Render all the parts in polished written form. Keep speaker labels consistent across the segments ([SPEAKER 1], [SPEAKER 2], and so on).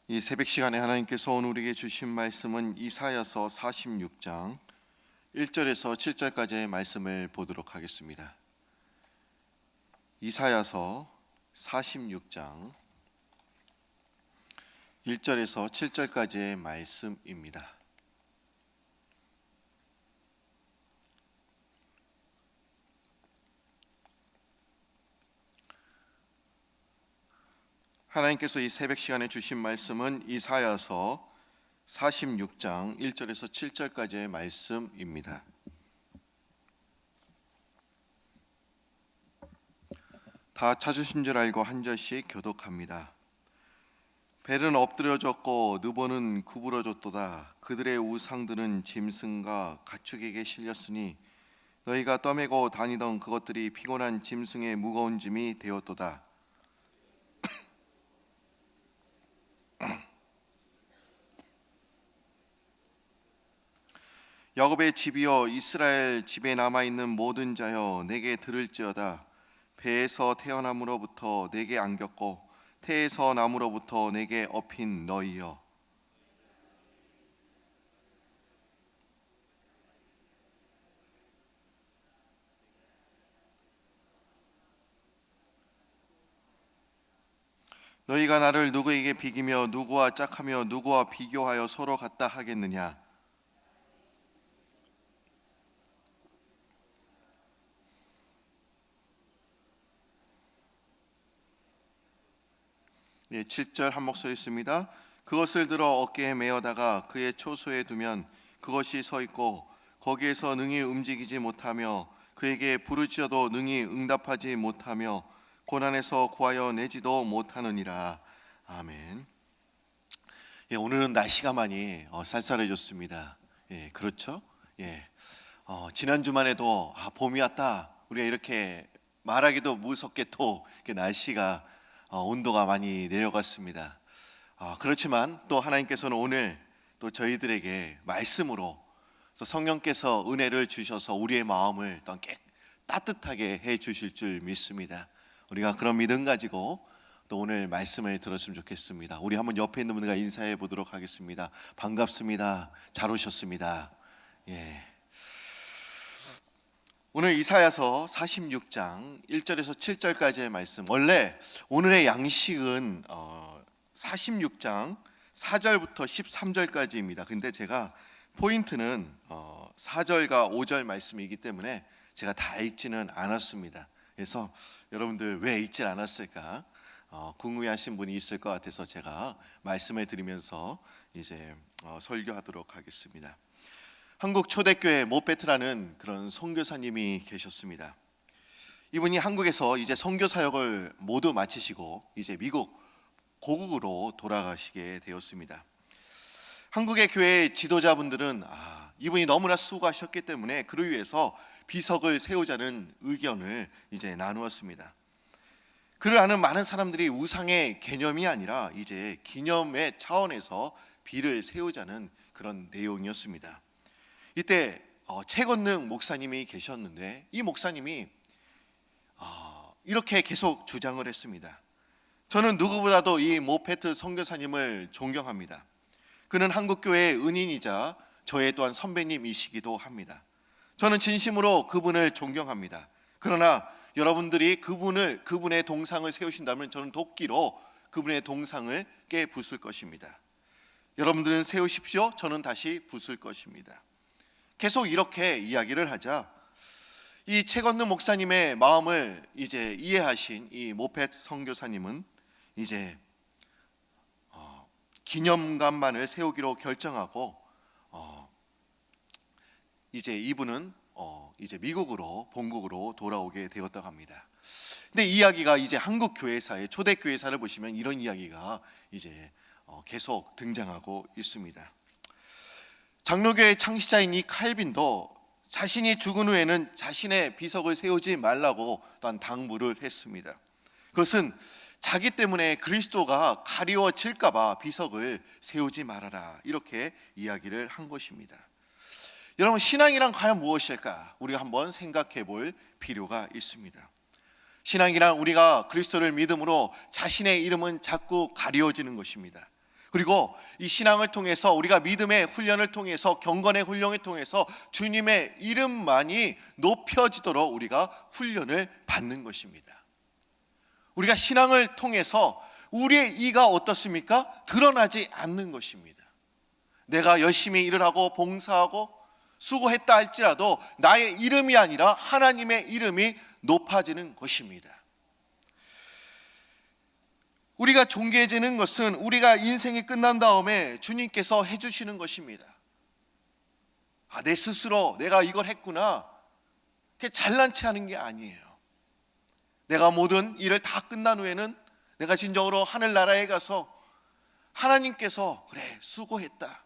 [SPEAKER 1] 이 새벽 시간에 하나님께서 오늘 우리에게 주신 말씀은 이사야서 46장 1절에서 7절까지의 말씀을 보도록 하겠습니다. 이사야서 46장 1절에서 7절까지의 말씀입니다. 하나님께서 이 새벽 시간에 주신 말씀은 이사야서 46장 1절에서 7절까지의 말씀입니다. 다 찾으신 줄 알고 한 절씩 교독합니다. 벨은 엎드려졌고 느보는 구부러졌도다. 그들의 우상들은 짐승과 가축에게 실렸으니 너희가 떠매고 다니던 그것들이 피곤한 짐승의 무거운 짐이 되었도다. 야곱의 집이여, 이스라엘 집에 남아있는 모든 자여, 내게 들을지어다. 배에서 태어남으로부터 내게 안겼고 태에서 남으로부터 내게 업힌 너희여, 너희가 나를 누구에게 비기며 누구와 짝하며 누구와 비교하여 서로 같다 하겠느냐? 예, 7절 한 목소리 있습니다. 그것을 들어 어깨에 메어다가 그의 초소에 두면 그것이 서 있고 거기에서 능히 움직이지 못하며 그에게 부르짖어도 능히 응답하지 못하며 고난에서 구하여 내지도 못하느니라. 아멘. 예, 오늘은 날씨가 많이 쌀쌀해졌습니다. 예, 그렇죠? 예, 지난 주만 해도 봄이 왔다 우리가 이렇게 말하기도 무섭게 또 날씨가 온도가 많이 내려갔습니다. 그렇지만 또 하나님께서는 오늘 또 저희들에게 말씀으로 또 성령께서 은혜를 주셔서 우리의 마음을 또 따뜻하게 해 주실 줄 믿습니다. 우리가 그런 믿음 가지고 또 오늘 말씀을 들었으면 좋겠습니다. 우리 한번 옆에 있는 분들과 인사해 보도록 하겠습니다. 반갑습니다. 잘 오셨습니다. 예. 오늘 이사야서 46장 1절에서 7절까지의 말씀, 원래 오늘의 양식은 46장 4절부터 13절까지입니다. 근데 제가 포인트는 4절과 5절 말씀이기 때문에 제가 다 읽지는 않았습니다. 그래서 여러분들 왜 읽질 않았을까 궁금해하신 분이 있을 것 같아서 제가 말씀을 드리면서 이제 설교하도록 하겠습니다. 한국 초대교회 모페트라는 그런 선교사님이 계셨습니다. 이분이 한국에서 이제 선교 사역을 모두 마치시고 이제 미국 고국으로 돌아가시게 되었습니다. 한국의 교회 지도자분들은 이분이 너무나 수고하셨기 때문에 그를 위해서 비석을 세우자는 의견을 이제 나누었습니다. 그를 아는 많은 사람들이 우상의 개념이 아니라 이제 기념의 차원에서 비를 세우자는 그런 내용이었습니다. 이때 최건능 목사님이 계셨는데 이 목사님이 이렇게 계속 주장을 했습니다. 저는 누구보다도 이 모페트 선교사님을 존경합니다. 그는 한국교회의 은인이자 저의 또한 선배님이시기도 합니다. 저는 진심으로 그분을 존경합니다. 그러나 여러분들이 그분의 동상을 세우신다면 저는 도끼로 그분의 동상을 깨부술 것입니다. 여러분들은 세우십시오. 저는 다시 부술 것입니다. 계속 이렇게 이야기를 하자 이 최건능 목사님의 마음을 이제 이해하신 이 모펫 선교사님은 이제 기념관만을 세우기로 결정하고 이제 이분은 이제 미국으로 본국으로 돌아오게 되었다고 합니다. 근데 이 이야기가 이제 한국 교회사의 초대 교회사를 보시면 이런 이야기가 이제 계속 등장하고 있습니다. 장로교의 창시자인 이 칼빈도 자신이 죽은 후에는 자신의 비석을 세우지 말라고 또한 당부를 했습니다. 그것은 자기 때문에 그리스도가 가리워질까 봐 비석을 세우지 말아라 이렇게 이야기를 한 것입니다. 여러분, 신앙이란 과연 무엇일까? 우리가 한번 생각해 볼 필요가 있습니다. 신앙이란 우리가 그리스도를 믿음으로 자신의 이름은 자꾸 가리워지는 것입니다. 그리고 이 신앙을 통해서 우리가 믿음의 훈련을 통해서 경건의 훈련을 통해서 주님의 이름만이 높여지도록 우리가 훈련을 받는 것입니다. 우리가 신앙을 통해서 우리의 이가 어떻습니까? 드러나지 않는 것입니다. 내가 열심히 일을 하고 봉사하고 수고했다 할지라도 나의 이름이 아니라 하나님의 이름이 높아지는 것입니다. 우리가 존귀해지는 것은 우리가 인생이 끝난 다음에 주님께서 해주시는 것입니다. 내 스스로 내가 이걸 했구나, 그게 잘난 체 하는 게 아니에요. 내가 모든 일을 다 끝난 후에는 내가 진정으로 하늘나라에 가서 하나님께서 그래 수고했다,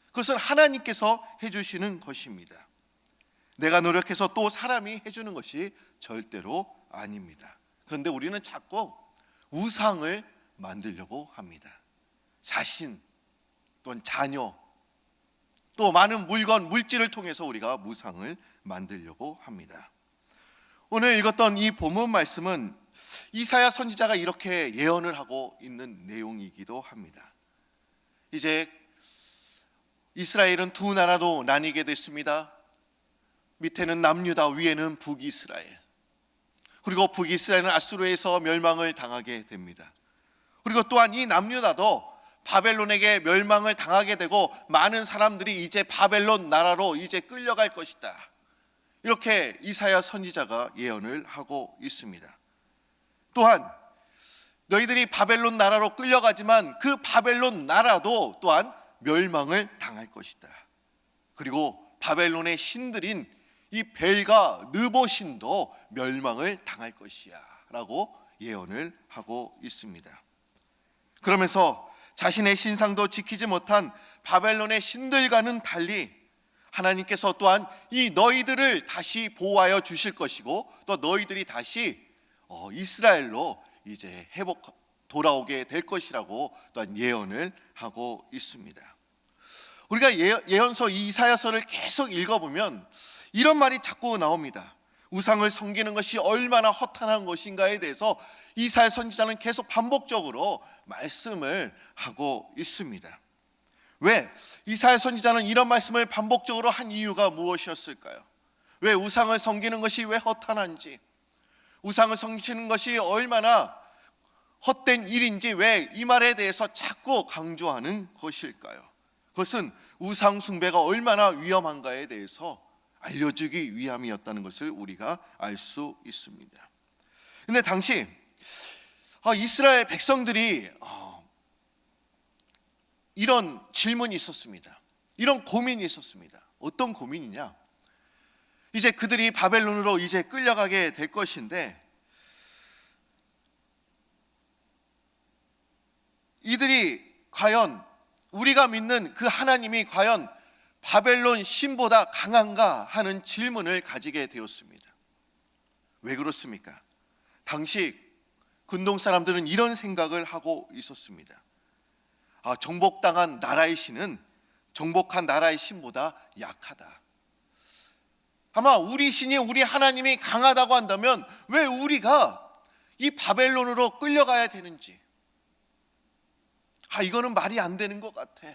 [SPEAKER 1] 그것은 하나님께서 해주시는 것입니다. 내가 노력해서 또 사람이 해주는 것이 절대로 아닙니다. 그런데 우리는 자꾸 우상을 만들려고 합니다. 자신 또는 자녀 또 많은 물건, 물질을 통해서 우리가 우상을 만들려고 합니다. 오늘 읽었던 이 본문 말씀은 이사야 선지자가 이렇게 예언을 하고 있는 내용이기도 합니다. 이제 이스라엘은 두 나라로 나뉘게 됐습니다. 밑에는 남유다, 위에는 북이스라엘. 그리고 북이스라엘은 아수르에서 멸망을 당하게 됩니다. 그리고 또한 이 남유다도 바벨론에게 멸망을 당하게 되고 많은 사람들이 이제 바벨론 나라로 이제 끌려갈 것이다, 이렇게 이사야 선지자가 예언을 하고 있습니다. 또한 너희들이 바벨론 나라로 끌려가지만 그 바벨론 나라도 또한 멸망을 당할 것이다. 그리고 바벨론의 신들인 이 벨과 느보신도 멸망을 당할 것이야 라고 예언을 하고 있습니다. 그러면서 자신의 신상도 지키지 못한 바벨론의 신들과는 달리 하나님께서 또한 이 너희들을 다시 보호하여 주실 것이고 또 너희들이 다시 이스라엘로 이제 돌아오게 될 것이라고 또한 예언을 하고 있습니다. 우리가 예언서 이사야서를 계속 읽어보면 이런 말이 자꾸 나옵니다. 우상을 섬기는 것이 얼마나 허탄한 것인가에 대해서 이사야 선지자는 계속 반복적으로 말씀을 하고 있습니다. 왜 이사야 선지자는 이런 말씀을 반복적으로 한 이유가 무엇이었을까요? 왜 우상을 섬기는 것이 왜 허탄한지, 우상을 섬기는 것이 얼마나 헛된 일인지 왜 이 말에 대해서 자꾸 강조하는 것일까요? 그것은 우상 숭배가 얼마나 위험한가에 대해서 알려주기 위함이었다는 것을 우리가 알 수 있습니다. 그런데 당시 이스라엘 백성들이 이런 질문이 있었습니다. 이런 고민이 있었습니다. 어떤 고민이냐? 이제 그들이 바벨론으로 이제 끌려가게 될 것인데 이들이 과연 우리가 믿는 그 하나님이 과연 바벨론 신보다 강한가 하는 질문을 가지게 되었습니다. 왜 그렇습니까? 당시 근동 사람들은 이런 생각을 하고 있었습니다. 정복당한 나라의 신은 정복한 나라의 신보다 약하다. 아마 우리 신이, 우리 하나님이 강하다고 한다면 왜 우리가 이 바벨론으로 끌려가야 되는지, 이거는 말이 안 되는 것 같아.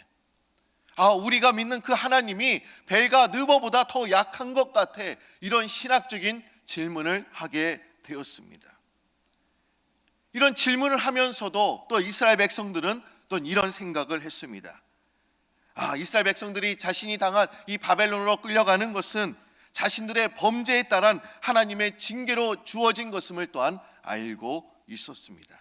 [SPEAKER 1] 우리가 믿는 그 하나님이 벨과 느보보다 더 약한 것 같아. 이런 신학적인 질문을 하게 되었습니다. 이런 질문을 하면서도 또 이스라엘 백성들은 또 이런 생각을 했습니다. 이스라엘 백성들이 자신이 당한 이 바벨론으로 끌려가는 것은 자신들의 범죄에 따른 하나님의 징계로 주어진 것임을 또한 알고 있었습니다.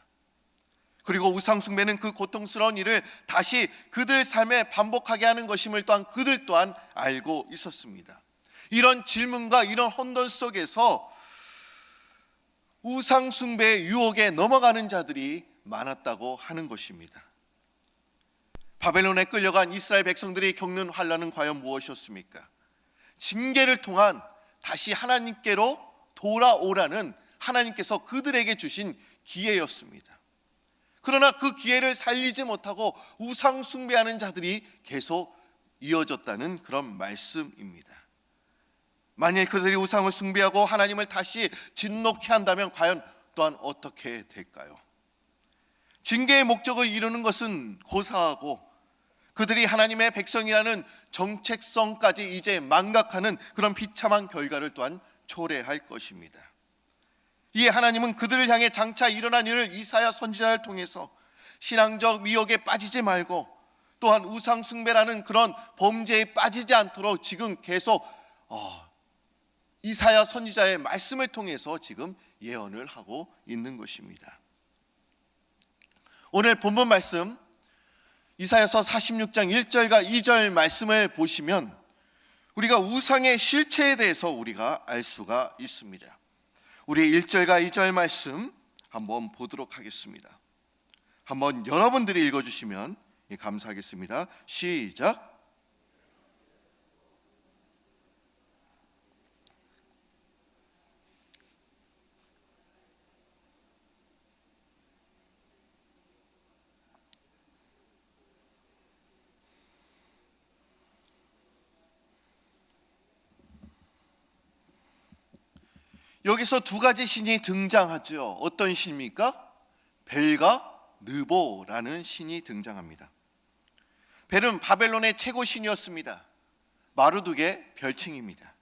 [SPEAKER 1] 그리고 우상 숭배는 그 고통스러운 일을 다시 그들 삶에 반복하게 하는 것임을 또한 그들 또한 알고 있었습니다. 이런 질문과 이런 혼돈 속에서 우상 숭배의 유혹에 넘어가는 자들이 많았다고 하는 것입니다. 바벨론에 끌려간 이스라엘 백성들이 겪는 환난은 과연 무엇이었습니까? 징계를 통한 다시 하나님께로 돌아오라는 하나님께서 그들에게 주신 기회였습니다. 그러나 그 기회를 살리지 못하고 우상 숭배하는 자들이 계속 이어졌다는 그런 말씀입니다. 만일 그들이 우상을 숭배하고 하나님을 다시 진노케 한다면 과연 또한 어떻게 될까요? 징계의 목적을 이루는 것은 고사하고 그들이 하나님의 백성이라는 정체성까지 이제 망각하는 그런 비참한 결과를 또한 초래할 것입니다. 이에 하나님은 그들을 향해 장차 일어난 일을 이사야 선지자를 통해서 신앙적 미혹에 빠지지 말고 또한 우상 숭배라는 그런 범죄에 빠지지 않도록 지금 계속 이사야 선지자의 말씀을 통해서 지금 예언을 하고 있는 것입니다. 오늘 본문 말씀 이사야서 46장 1절과 2절 말씀을 보시면 우리가 우상의 실체에 대해서 우리가 알 수가 있습니다. 우리 1절과 2절 말씀 한번 보도록 하겠습니다. 한번 여러분들이 읽어주시면 감사하겠습니다. 시작. 여기서 두 가지 신이 등장하죠. 어떤 신입니까? 벨과 느보라는 신이 등장합니다. 벨은 바벨론의 최고 신이었습니다. 마르둑의 별칭입니다.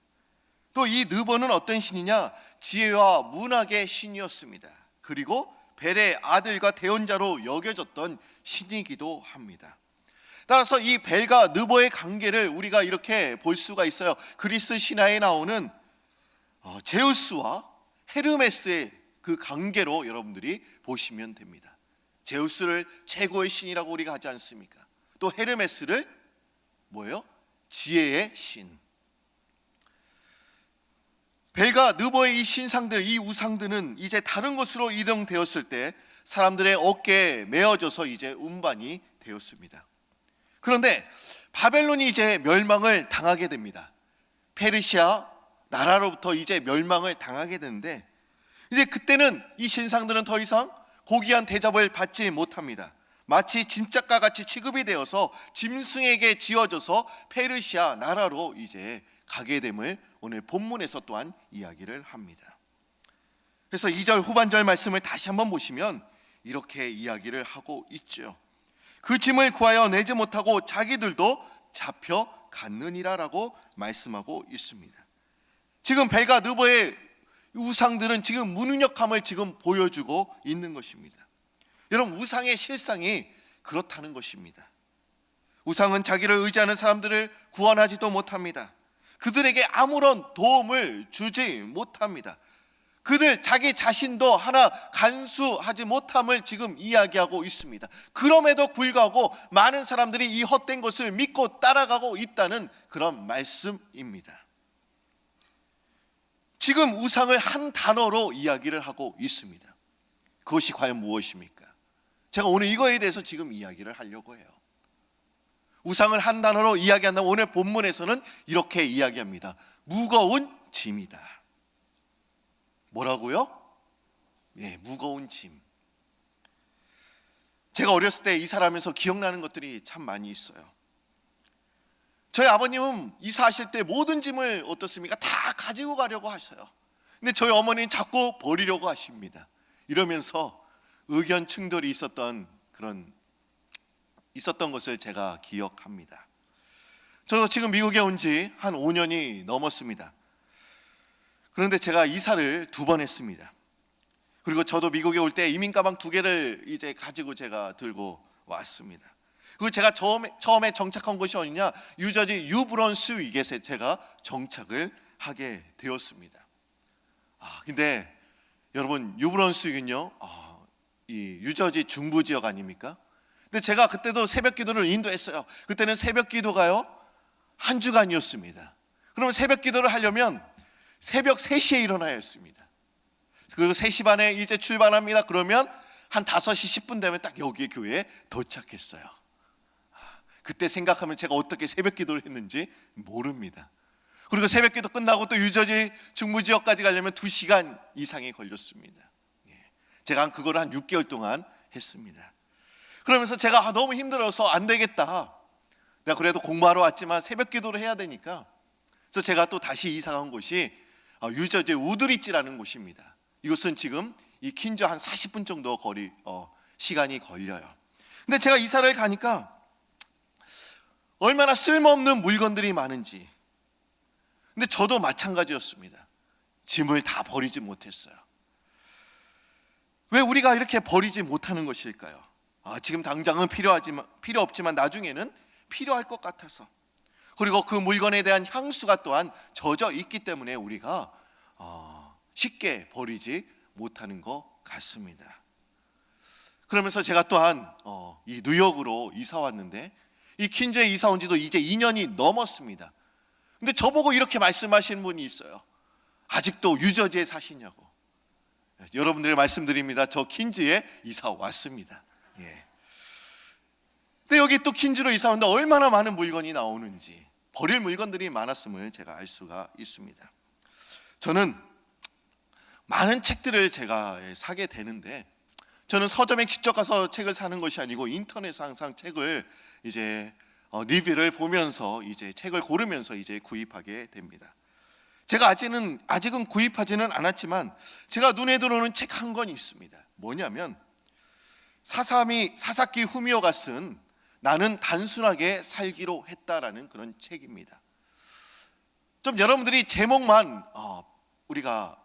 [SPEAKER 1] 또 이 느보는 어떤 신이냐? 지혜와 문학의 신이었습니다. 그리고 벨의 아들과 대언자로 여겨졌던 신이기도 합니다. 따라서 이 벨과 느보의 관계를 우리가 이렇게 볼 수가 있어요. 그리스 신화에 나오는 제우스와 헤르메스의 그 관계로 여러분들이 보시면 됩니다. 제우스를 최고의 신이라고 우리가 하지 않습니까? 또 헤르메스를 뭐예요? 지혜의 신. 벨과 느보의 이 신상들, 이 우상들은 이제 다른 곳으로 이동되었을 때 사람들의 어깨에 메어져서 이제 운반이 되었습니다. 그런데 바벨론이 이제 멸망을 당하게 됩니다. 페르시아 나라로부터 이제 멸망을 당하게 되는데 이제 그때는 이 신상들은 더 이상 고귀한 대접을 받지 못합니다. 마치 짐짝과 같이 취급이 되어서 짐승에게 지어져서 페르시아 나라로 이제 가게 됨을 오늘 본문에서 또한 이야기를 합니다. 그래서 2절 후반절 말씀을 다시 한번 보시면 이렇게 이야기를 하고 있죠. 그 짐을 구하여 내지 못하고 자기들도 잡혀갔느니라라고 말씀하고 있습니다. 지금 벨과 느보의 우상들은 지금 무능력함을 지금 보여주고 있는 것입니다. 여러분, 우상의 실상이 그렇다는 것입니다. 우상은 자기를 의지하는 사람들을 구원하지도 못합니다. 그들에게 아무런 도움을 주지 못합니다. 그들 자기 자신도 하나 간수하지 못함을 지금 이야기하고 있습니다. 그럼에도 불구하고 많은 사람들이 이 헛된 것을 믿고 따라가고 있다는 그런 말씀입니다. 지금 우상을 한 단어로 이야기를 하고 있습니다. 그것이 과연 무엇입니까? 제가 오늘 이거에 대해서 지금 이야기를 하려고 해요. 우상을 한 단어로 이야기한다면 오늘 본문에서는 이렇게 이야기합니다. 무거운 짐이다. 뭐라고요? 무거운 짐. 제가 어렸을 때 이사하면서 기억나는 것들이 참 많이 있어요. 저희 아버님은 이사하실 때 모든 짐을 어떻습니까? 다 가지고 가려고 하셔요. 근데 저희 어머니는 자꾸 버리려고 하십니다. 이러면서 의견 충돌이 있었던 것을 제가 기억합니다. 저도 지금 미국에 온 지 한 5년이 넘었습니다. 그런데 제가 이사를 2번 했습니다. 그리고 저도 미국에 올 때 이민 가방 2개를 이제 가지고 제가 들고 왔습니다. 그리고 제가 처음에 정착한 곳이 어디냐? 유저지 뉴브런스 위겟에 제가 정착을 하게 되었습니다. 근데 여러분, 뉴브런스 위겟은요, 이 유저지 중부 지역 아닙니까? 근데 제가 그때도 새벽 기도를 인도했어요. 그때는 새벽 기도가요 1주간이었습니다. 그러면 새벽 기도를 하려면 새벽 3시에 일어나야 했습니다. 그리고 3시 반에 이제 출발합니다. 그러면 한 5시 10분 되면 딱 여기 교회에 도착했어요. 그때 생각하면 제가 어떻게 새벽 기도를 했는지 모릅니다. 그리고 새벽 기도 끝나고 또 유저지 중부 지역까지 가려면 2시간 이상이 걸렸습니다. 제가 그거를 한 6개월 동안 했습니다. 그러면서 제가 너무 힘들어서 안 되겠다. 내가 그래도 공부하러 왔지만 새벽 기도를 해야 되니까. 그래서 제가 또 다시 이사 간 곳이 유저지 우드리지라는 곳입니다. 이곳은 지금 이 킨저 한 40분 정도 거리 시간이 걸려요. 근데 제가 이사를 가니까 얼마나 쓸모없는 물건들이 많은지. 근데 저도 마찬가지였습니다. 짐을 다 버리지 못했어요. 왜 우리가 이렇게 버리지 못하는 것일까요? 지금 당장은 필요 없지만 나중에는 필요할 것 같아서, 그리고 그 물건에 대한 향수가 또한 젖어 있기 때문에 우리가 쉽게 버리지 못하는 것 같습니다. 그러면서 제가 또한 이 뉴욕으로 이사 왔는데, 이 퀸즈에 이사 온 지도 이제 2년이 넘었습니다. 근데 저보고 이렇게 말씀하시는 분이 있어요. 아직도 유저지에 사시냐고. 여러분들이 말씀드립니다. 저 퀸즈에 이사 왔습니다. 근데 여기 또 퀸즈로 이사 왔는데 얼마나 많은 물건이 나오는지, 버릴 물건들이 많았음을 제가 알 수가 있습니다. 저는 많은 책들을 제가 사게 되는데, 저는 서점에 직접 가서 책을 사는 것이 아니고 인터넷에서 항상 책을 이제 리뷰를 보면서 이제 책을 고르면서 이제 구입하게 됩니다. 제가 아직은 구입하지는 않았지만 제가 눈에 들어오는 책 한 권이 있습니다. 뭐냐면 사사키 후미오가 쓴 나는 단순하게 살기로 했다라는 그런 책입니다. 좀 여러분들이 제목만 우리가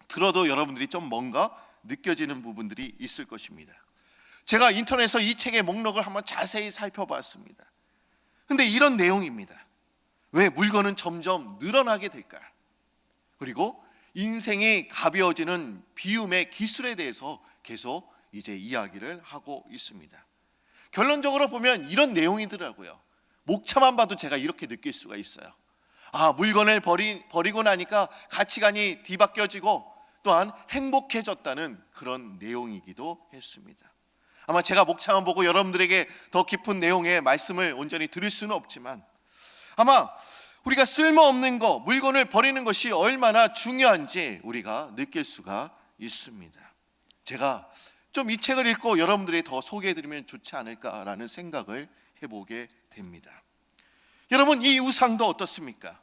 [SPEAKER 1] 들어도 여러분들이 좀 뭔가 느껴지는 부분들이 있을 것입니다. 제가 인터넷에서 이 책의 목록을 한번 자세히 살펴봤습니다. 근데 이런 내용입니다. 왜 물건은 점점 늘어나게 될까? 그리고 인생이 가벼워지는 비움의 기술에 대해서 계속 이제 이야기를 하고 있습니다. 결론적으로 보면 이런 내용이더라고요. 목차만 봐도 제가 이렇게 느낄 수가 있어요. 물건을 버리고 나니까 가치관이 뒤바뀌어지고 또한 행복해졌다는 그런 내용이기도 했습니다. 아마 제가 목차만 보고 여러분들에게 더 깊은 내용의 말씀을 온전히 드릴 수는 없지만, 아마 우리가 쓸모없는 거, 물건을 버리는 것이 얼마나 중요한지 우리가 느낄 수가 있습니다. 제가 좀 이 책을 읽고 여러분들이 더 소개해드리면 좋지 않을까라는 생각을 해보게 됩니다. 여러분, 이 우상도 어떻습니까?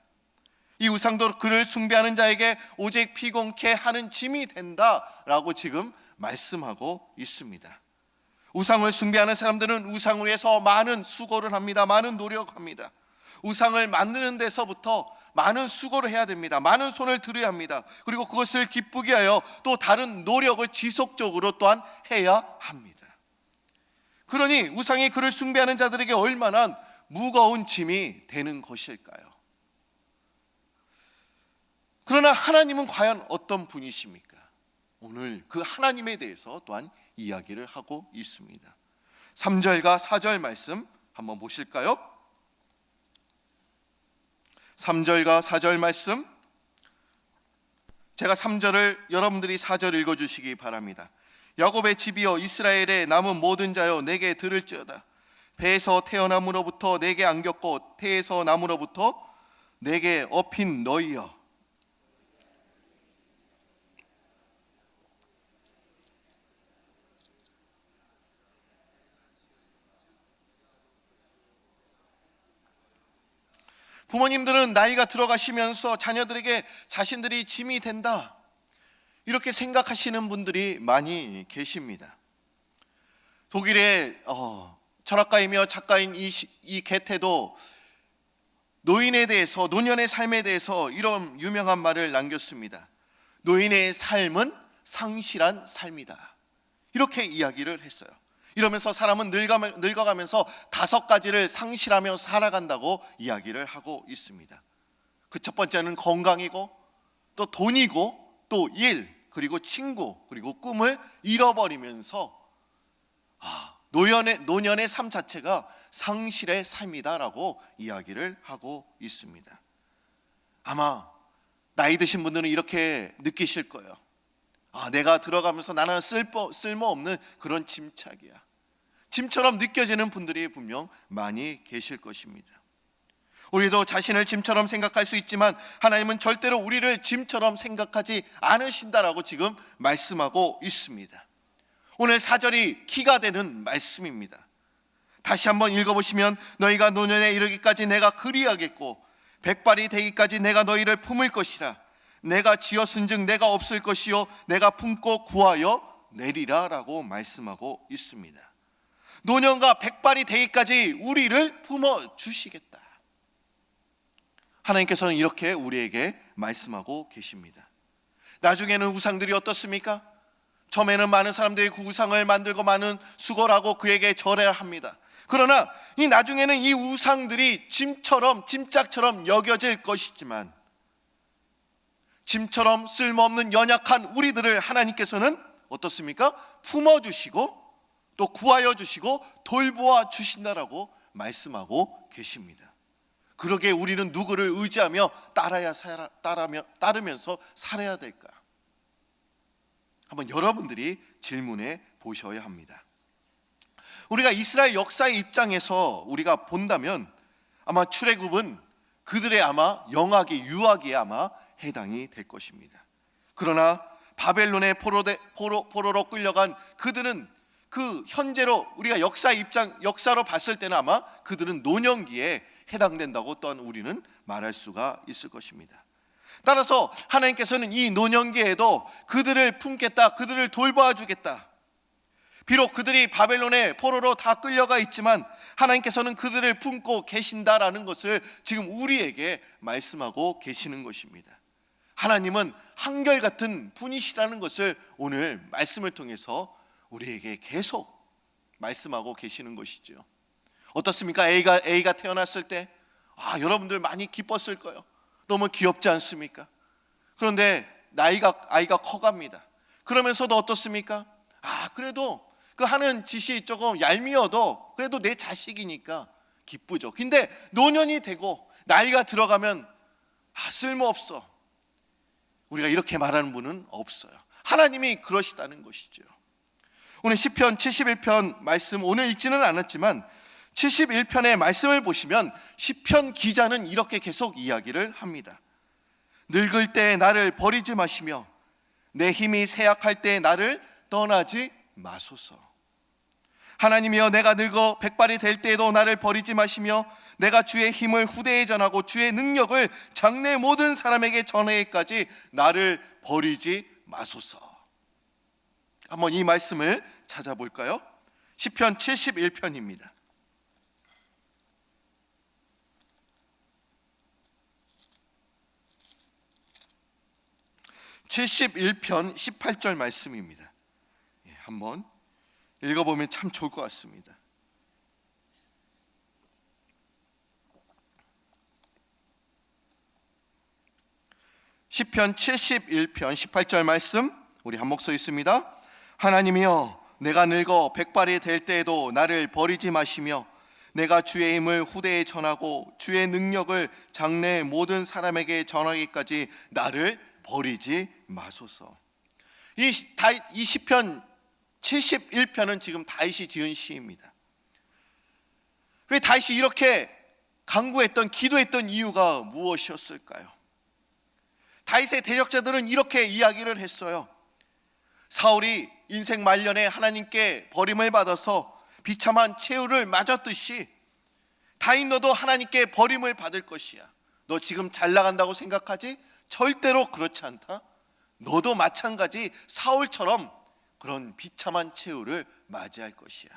[SPEAKER 1] 이 우상도 그를 숭배하는 자에게 오직 피곤케 하는 짐이 된다라고 지금 말씀하고 있습니다. 우상을 숭배하는 사람들은 우상을 위해서 많은 수고를 합니다. 많은 노력합니다. 우상을 만드는 데서부터 많은 수고를 해야 됩니다. 많은 손을 들여야 합니다. 그리고 그것을 기쁘게 하여 또 다른 노력을 지속적으로 또한 해야 합니다. 그러니 우상이 그를 숭배하는 자들에게 얼마나 무거운 짐이 되는 것일까요? 그러나 하나님은 과연 어떤 분이십니까? 오늘 그 하나님에 대해서 또한 이야기를 하고 있습니다. 3절과 4절 말씀 한번 보실까요? 3절과 4절 말씀, 제가 3절을 여러분들이 4절 읽어주시기 바랍니다. 야곱의 집이여 이스라엘의 남은 모든 자여 내게 들을지어다. 배에서 태어남으로부터 내게 안겼고 태에서 남으로부터 내게 업힌 너희여. 부모님들은 나이가 들어가시면서 자녀들에게 자신들이 짐이 된다, 이렇게 생각하시는 분들이 많이 계십니다. 독일의 철학가이며 작가인 이 게테도 노인에 대해서, 노년의 삶에 대해서 이런 유명한 말을 남겼습니다. 노인의 삶은 상실한 삶이다, 이렇게 이야기를 했어요. 이러면서 사람은 늙어가면서 5가지를 상실하며 살아간다고 이야기를 하고 있습니다. 그 첫 번째는 건강이고, 또 돈이고, 또 일, 그리고 친구, 그리고 꿈을 잃어버리면서 노년의 삶 자체가 상실의 삶이다라고 이야기를 하고 있습니다. 아마 나이 드신 분들은 이렇게 느끼실 거예요. 내가 들어가면서 나는 쓸모없는 그런 짐짝이야, 짐처럼 느껴지는 분들이 분명 많이 계실 것입니다. 우리도 자신을 짐처럼 생각할 수 있지만 하나님은 절대로 우리를 짐처럼 생각하지 않으신다라고 지금 말씀하고 있습니다. 오늘 4절이 키가 되는 말씀입니다. 다시 한번 읽어보시면, 너희가 노년에 이르기까지 내가 그리하겠고 백발이 되기까지 내가 너희를 품을 것이라. 내가 지었은즉 내가 없을 것이요 내가 품고 구하여 내리라라고 말씀하고 있습니다. 노년과 백발이 되기까지 우리를 품어주시겠다. 하나님께서는 이렇게 우리에게 말씀하고 계십니다. 나중에는 우상들이 어떻습니까? 처음에는 많은 사람들이 그 우상을 만들고 많은 수고를 하고 그에게 절해야 합니다. 그러나 이 나중에는 이 우상들이 짐짝처럼 여겨질 것이지만, 짐처럼 쓸모없는 연약한 우리들을 하나님께서는 어떻습니까? 품어주시고 또 구하여 주시고 돌보아 주신다라고 말씀하고 계십니다. 그러게 우리는 누구를 의지하며 따르면서 살아야 될까? 한번 여러분들이 질문해 보셔야 합니다. 우리가 이스라엘 역사의 입장에서 우리가 본다면 아마 출애굽은 그들의 아마 유학에 아마 해당이 될 것입니다. 그러나 바벨론의 포로로 끌려간 그들은 그 현재로 우리가 역사로 봤을 때는 아마 그들은 노년기에 해당된다고 또한 우리는 말할 수가 있을 것입니다. 따라서 하나님께서는 이 노년기에도 그들을 품겠다, 그들을 돌봐 주겠다. 비록 그들이 바벨론의 포로로 다 끌려가 있지만 하나님께서는 그들을 품고 계신다라는 것을 지금 우리에게 말씀하고 계시는 것입니다. 하나님은 한결같은 분이시라는 것을 오늘 말씀을 통해서 우리에게 계속 말씀하고 계시는 것이죠. 어떻습니까? A가 태어났을 때 여러분들 많이 기뻤을 거예요. 너무 귀엽지 않습니까? 그런데 아이가 커갑니다. 그러면서도 어떻습니까? 그래도 그 하는 짓이 조금 얄미워도 그래도 내 자식이니까 기쁘죠. 근데 노년이 되고 나이가 들어가면 쓸모없어. 우리가 이렇게 말하는 분은 없어요. 하나님이 그러시다는 것이죠. 오늘 시편 71편 말씀 오늘 읽지는 않았지만 71편의 말씀을 보시면 시편 기자는 이렇게 계속 이야기를 합니다. 늙을 때 나를 버리지 마시며 내 힘이 쇠약할 때 나를 떠나지 마소서. 하나님이여, 내가 늙어 백발이 될 때에도 나를 버리지 마시며 내가 주의 힘을 후대에 전하고 주의 능력을 장래 모든 사람에게 전하기까지 나를 버리지 마소서. 한번 이 말씀을 찾아볼까요? 시편 71편입니다. (71편) 18절 말씀입니다. 한번 읽어보면 참 좋을 것 같습니다. 시편 71편 18절 말씀 우리 한 목소리 있습니다. 하나님이여, 내가 늙어 백발이 될 때에도 나를 버리지 마시며 내가 주의 힘을 후대에 전하고 주의 능력을 장래 모든 사람에게 전하기까지 나를 버리지 마소서. 이 시편 71편은 지금 다윗이 지은 시입니다. 왜 다윗이 이렇게 간구했던, 기도했던 이유가 무엇이었을까요? 다윗의 대적자들은 이렇게 이야기를 했어요. 사울이 인생 말년에 하나님께 버림을 받아서 비참한 최후를 맞았듯이 다윗 너도 하나님께 버림을 받을 것이야. 너 지금 잘 나간다고 생각하지? 절대로 그렇지 않다. 너도 마찬가지 사울처럼 그런 비참한 최후를 맞이할 것이야.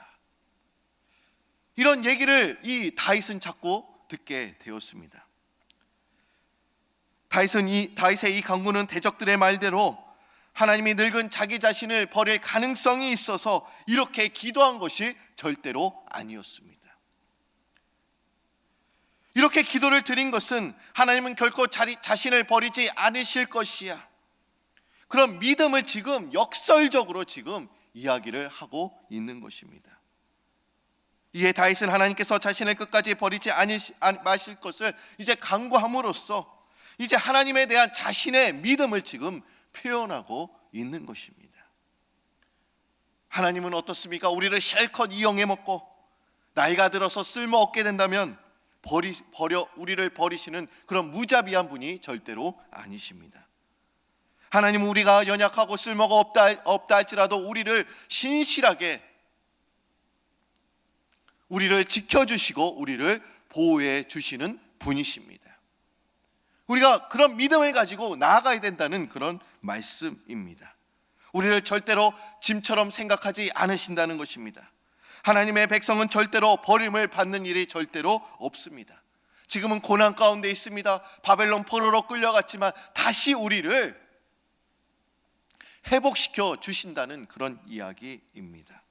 [SPEAKER 1] 이런 얘기를 이 다윗은 자꾸 듣게 되었습니다. 다윗의 이 간구는 대적들의 말대로 하나님이 늙은 자기 자신을 버릴 가능성이 있어서 이렇게 기도한 것이 절대로 아니었습니다. 이렇게 기도를 드린 것은 하나님은 결코 자신을 버리지 않으실 것이야. 그런 믿음을 지금 역설적으로 지금 이야기를 하고 있는 것입니다. 이에 다윗은 하나님께서 자신을 끝까지 버리지 마실 것을 이제 간구함으로써 이제 하나님에 대한 자신의 믿음을 지금 표현하고 있는 것입니다. 하나님은 어떻습니까? 우리를 실컷 이용해 먹고 나이가 들어서 쓸모없게 된다면 우리를 버리시는 그런 무자비한 분이 절대로 아니십니다. 하나님은 우리가 연약하고 쓸모가 없다 할지라도 우리를 신실하게 우리를 지켜주시고 우리를 보호해 주시는 분이십니다. 우리가 그런 믿음을 가지고 나아가야 된다는 그런 말씀입니다. 우리를 절대로 짐처럼 생각하지 않으신다는 것입니다. 하나님의 백성은 절대로 버림을 받는 일이 절대로 없습니다. 지금은 고난 가운데 있습니다. 바벨론 포로로 끌려갔지만 다시 우리를 회복시켜 주신다는 그런 이야기입니다.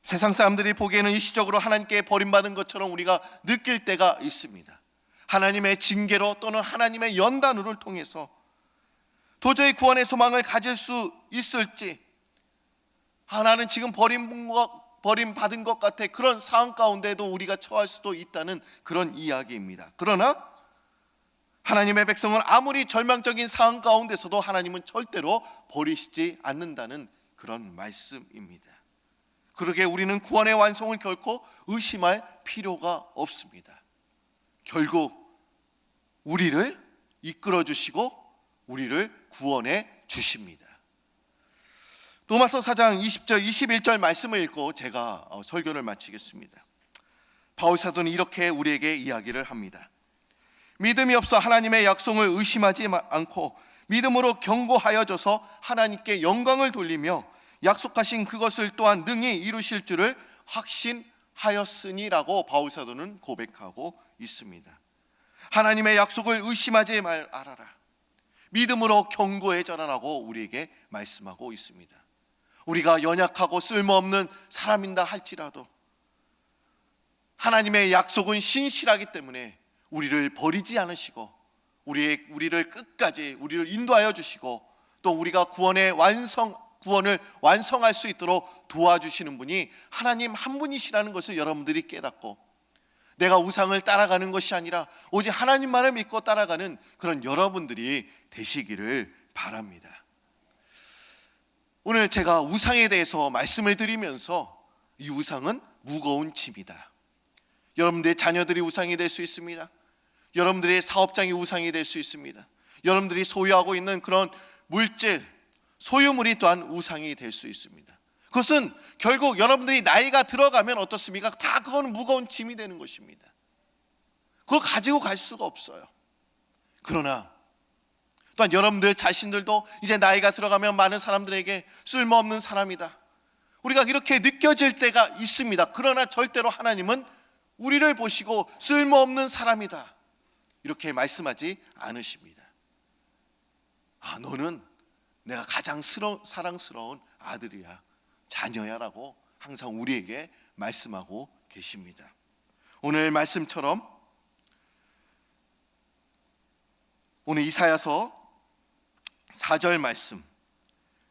[SPEAKER 1] 세상 사람들이 보기에는 일시적으로 하나님께 버림받은 것처럼 우리가 느낄 때가 있습니다. 하나님의 징계로 또는 하나님의 연단을 통해서 도저히 구원의 소망을 가질 수 있을지, 나는 지금 버림받은 것 같아, 그런 상황 가운데도 우리가 처할 수도 있다는 그런 이야기입니다. 그러나 하나님의 백성은 아무리 절망적인 상황 가운데서도 하나님은 절대로 버리시지 않는다는 그런 말씀입니다. 그러게 우리는 구원의 완성을 결코 의심할 필요가 없습니다. 결국 우리를 이끌어 주시고 우리를 구원해 주십니다. 로마서 4장 20절 21절 말씀을 읽고 제가 설교를 마치겠습니다. 바울 사도는 이렇게 우리에게 이야기를 합니다. 믿음이 없어 하나님의 약속을 의심하지 않고 믿음으로 견고하여져서 하나님께 영광을 돌리며 약속하신 그것을 또한 능히 이루실 줄을 확신하였으니라고 바울 사도는 고백하고 있습니다. 하나님의 약속을 의심하지 말아라. 믿음으로 견고해져라라고 우리에게 말씀하고 있습니다. 우리가 연약하고 쓸모없는 사람인다 할지라도 하나님의 약속은 신실하기 때문에 우리를 버리지 않으시고 우리를 끝까지 우리를 인도하여 주시고 또 우리가 구원을 완성할 수 있도록 도와주시는 분이 하나님 한 분이시라는 것을 여러분들이 깨닫고 내가 우상을 따라가는 것이 아니라 오직 하나님만을 믿고 따라가는 그런 여러분들이 되시기를 바랍니다. 오늘 제가 우상에 대해서 말씀을 드리면서 이 우상은 무거운 짐이다. 여러분들의 자녀들이 우상이 될 수 있습니다. 여러분들의 사업장이 우상이 될 수 있습니다. 여러분들이 소유하고 있는 그런 물질, 소유물이 또한 우상이 될 수 있습니다. 그것은 결국 여러분들이 나이가 들어가면 어떻습니까? 다 그건 무거운 짐이 되는 것입니다. 그거 가지고 갈 수가 없어요. 그러나 또한 여러분들 자신들도 이제 나이가 들어가면 많은 사람들에게 쓸모없는 사람이다, 우리가 이렇게 느껴질 때가 있습니다. 그러나 절대로 하나님은 우리를 보시고 쓸모없는 사람이다 이렇게 말씀하지 않으십니다. 너는 내가 가장 사랑스러운 아들이야, 자녀야 라고 항상 우리에게 말씀하고 계십니다. 오늘 말씀처럼 오늘 이사야서 4절 말씀,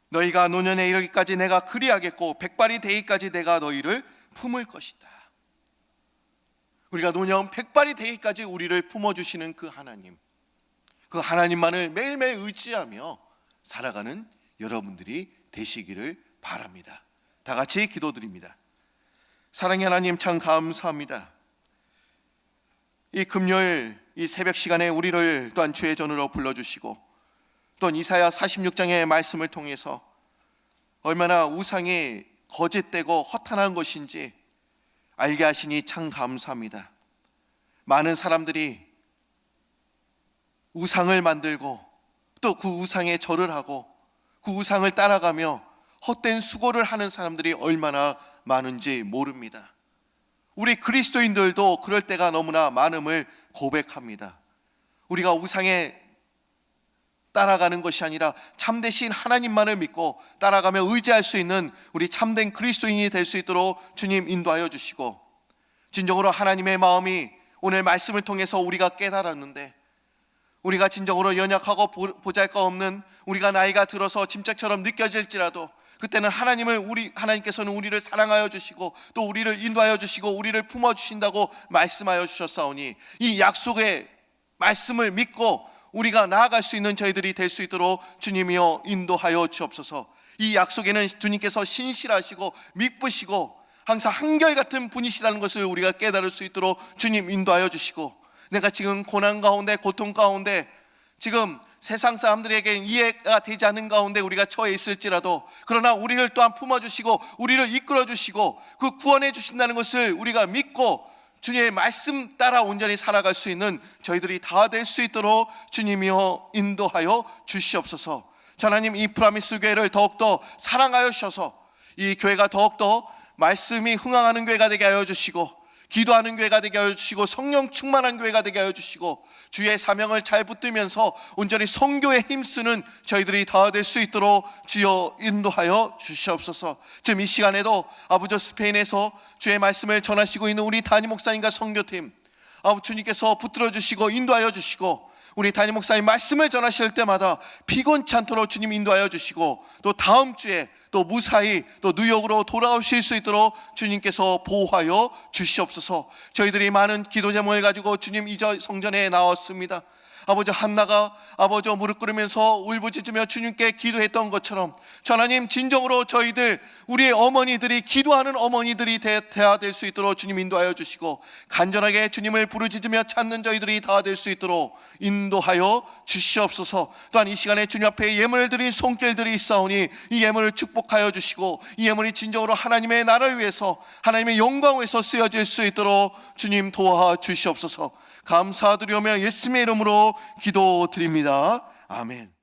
[SPEAKER 1] 너희가 노년에 이르기까지 내가 그리하겠고 백발이 되기까지 내가 너희를 품을 것이다. 우리가 노년 백발이 되기까지 우리를 품어주시는 그 하나님, 그 하나님만을 매일매일 의지하며 살아가는 여러분들이 되시기를 바랍니다. 다 같이 기도드립니다. 사랑의 하나님, 참 감사합니다. 이 금요일 이 새벽 시간에 우리를 또한 주의 전으로 불러주시고 또 이사야 46장의 말씀을 통해서 얼마나 우상이 거짓되고 허탄한 것인지 알게 하시니 참 감사합니다. 많은 사람들이 우상을 만들고 또 그 우상에 절을 하고 그 우상을 따라가며 헛된 수고를 하는 사람들이 얼마나 많은지 모릅니다. 우리 그리스도인들도 그럴 때가 너무나 많음을 고백합니다. 우리가 우상에 따라가는 것이 아니라 참되신 하나님만을 믿고 따라가며 의지할 수 있는 우리 참된 그리스도인이 될 수 있도록 주님 인도하여 주시고, 진정으로 하나님의 마음이 오늘 말씀을 통해서 우리가 깨달았는데, 우리가 진정으로 연약하고 보잘것없는 우리가 나이가 들어서 짐짝처럼 느껴질지라도 그때는 하나님께서는 우리를 사랑하여 주시고 또 우리를 인도하여 주시고 우리를 품어 주신다고 말씀하여 주셨사오니 이 약속의 말씀을 믿고 우리가 나아갈 수 있는 저희들이 될 수 있도록 주님이여 인도하여 주옵소서. 이 약속에는 주님께서 신실하시고 믿으시고 항상 한결같은 분이시라는 것을 우리가 깨달을 수 있도록 주님 인도하여 주시고, 내가 지금 고난 가운데 고통 가운데 지금 세상 사람들에게 이해가 되지 않는 가운데 우리가 처해 있을지라도 그러나 우리를 또한 품어주시고 우리를 이끌어주시고 그 구원해 주신다는 것을 우리가 믿고 주님의 말씀 따라 온전히 살아갈 수 있는 저희들이 다 될 수 있도록 주님이여 인도하여 주시옵소서. 하나님, 이 프라미스 교회를 더욱더 사랑하여 주셔서 이 교회가 더욱더 말씀이 흥황하는 교회가 되게 하여 주시고, 기도하는 교회가 되게 하여 주시고, 성령 충만한 교회가 되게 하여 주시고, 주의 사명을 잘 붙들면서 온전히 선교에 힘쓰는 저희들이 다 될 수 있도록 주여 인도하여 주시옵소서. 지금 이 시간에도 아버지 스페인에서 주의 말씀을 전하시고 있는 우리 담임 목사님과 선교팀, 아버지 주님께서 붙들어 주시고 인도하여 주시고, 우리 담임 목사님 말씀을 전하실 때마다 피곤치 않도록 주님 인도하여 주시고, 또 다음 주에 또 무사히 또 뉴욕으로 돌아오실 수 있도록 주님께서 보호하여 주시옵소서. 저희들이 많은 기도 제목을 가지고 주님 이 성전에 나왔습니다. 아버지, 한나가 아버지 무릎 꿇으면서 울부짖으며 주님께 기도했던 것처럼 하나님, 진정으로 저희들, 우리의 어머니들이 기도하는 어머니들이 되어야 될 수 있도록 주님 인도하여 주시고, 간절하게 주님을 부르짖으며 찾는 저희들이 다 될 수 있도록 인도하여 주시옵소서. 또한 이 시간에 주님 앞에 예물을 드린 손길들이 있사오니 이 예물을 축복하여 주시고, 이 예물이 진정으로 하나님의 나라를 위해서, 하나님의 영광을 위해서 쓰여질 수 있도록 주님 도와주시옵소서. 감사드리오며 예수님의 이름으로 기도드립니다. 아멘.